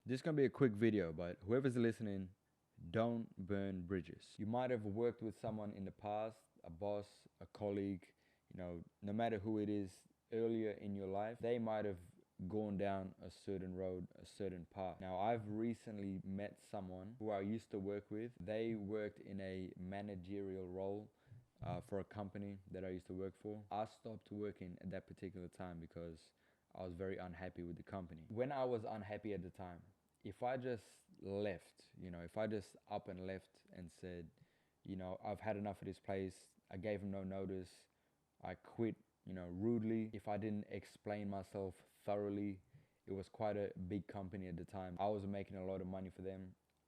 This is gonna be a quick video, but whoever's listening, don't burn bridges. You might have worked with someone in the past, a boss, a colleague, no matter who it is, earlier in your life, they might have gone down a certain road, a certain path. Now, I've recently met someone who I used to work with. They worked in a managerial role for a company that I used to work for. I stopped working at that particular time because I was very unhappy with the company. When I was unhappy at the time, if I just left, if I just up and left and said, I've had enough of this place, I gave them no notice, I quit, rudely, if I didn't explain myself thoroughly, it was quite a big company at the time. I was making a lot of money for them.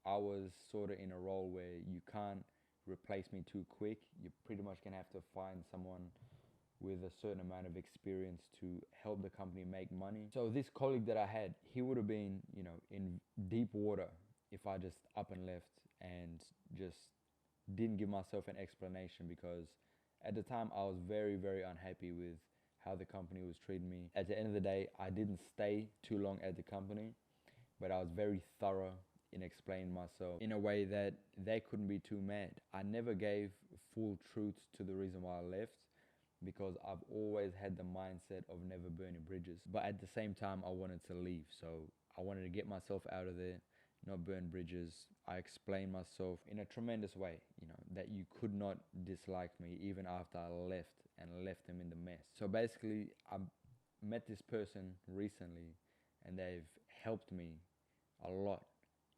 I was sort of in a role where you can't replace me too quick. You're pretty much gonna have to find someone with a certain amount of experience to help the company make money. So this colleague that I had, he would have been, in deep water if I just up and left and just didn't give myself an explanation, because at the time I was very, very unhappy with how the company was treating me. At the end of the day, I didn't stay too long at the company, but I was very thorough in explaining myself in a way that they couldn't be too mad. I never gave full truth to the reason why I left, because I've always had the mindset of never burning bridges. But at the same time, I wanted to leave. So I wanted to get myself out of there, not burn bridges. I explained myself in a tremendous way, that you could not dislike me even after I left and left them in the mess. So basically, I met this person recently and they've helped me a lot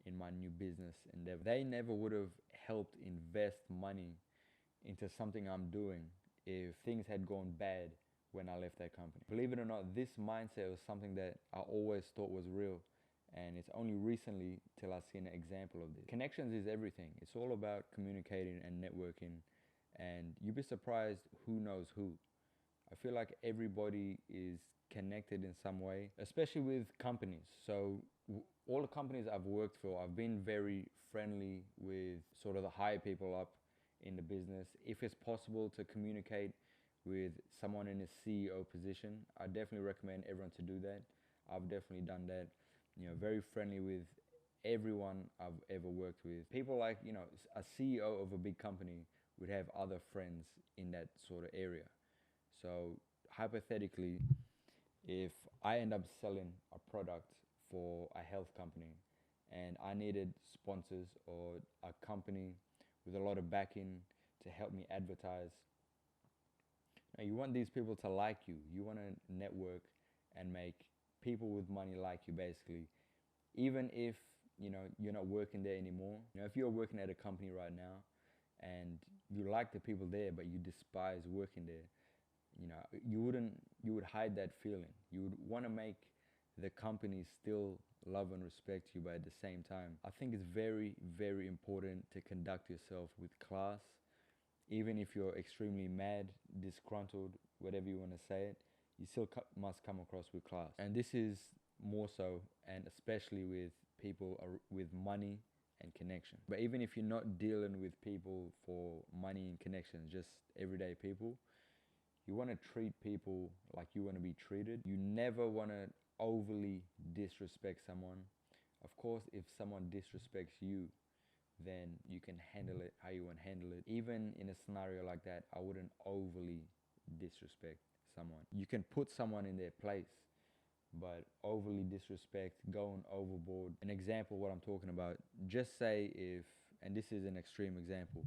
in my new business endeavor. They never would have helped invest money into something I'm doing if things had gone bad when I left that company. Believe it or not, this mindset was something that I always thought was real, and it's only recently till I see an example of this. Connections is everything. It's all about communicating and networking, and you'd be surprised who knows who. I feel like everybody is connected in some way, especially with companies. So all the companies I've worked for, I've been very friendly with sort of the higher people up in the business. If it's possible to communicate with someone in a CEO position, I definitely recommend everyone to do that. I've definitely done that. Very friendly with everyone I've ever worked with. People like, a CEO of a big company would have other friends in that sort of area. So hypothetically, if I end up selling a product for a health company and I needed sponsors or a company with a lot of backing to help me advertise, you want these people to like you. You want to network and make people with money like you, basically. Even if, you're not working there anymore. If you're working at a company right now and you like the people there, but you despise working there, you would hide that feeling. You would want to make the company still love and respect you, but at the same time, I think it's very, very important to conduct yourself with class. Even if you're extremely mad, disgruntled, whatever you want to say it, you still must come across with class. And this is more so, and especially with people with money and connection. But even if you're not dealing with people for money and connections, just everyday people, you want to treat people like you want to be treated. You never want to overly disrespect someone. Of course, if someone disrespects you, then you can handle it how you want to handle it. Even in a scenario like that, I wouldn't overly disrespect someone. You can put someone in their place, but overly disrespect, going overboard. An example what I'm talking about, just say if, and this is an extreme example,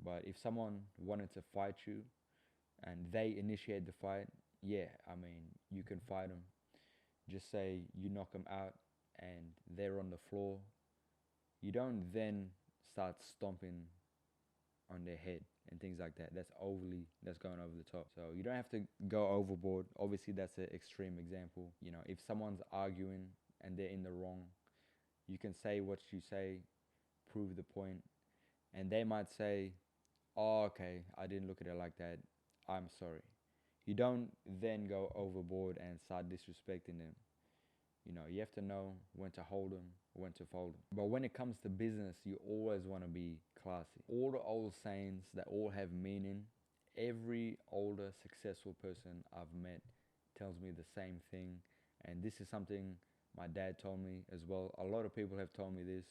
but if someone wanted to fight you and they initiate the fight, yeah, you can fight them. Just say you knock them out and they're on the floor. You don't then start stomping on their head and things like that. That's going over the top. So you don't have to go overboard. Obviously, that's an extreme example. If someone's arguing and they're in the wrong, you can say what you say, prove the point, and they might say, oh, okay, I didn't look at it like that. I'm sorry. You don't then go overboard and start disrespecting them. You have to know when to hold them, when to fold them. But when it comes to business, you always want to be classy. All the old sayings that all have meaning, every older successful person I've met tells me the same thing. And this is something My dad told me as well. A lot of people have told me this.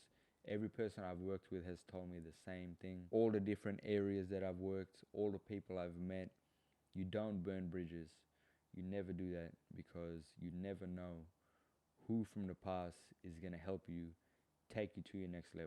Every person I've worked with has told me the same thing. All the different areas that I've worked, all the people I've met, you don't burn bridges. You never do that because you never know who from the past is going to help you take you to your next level.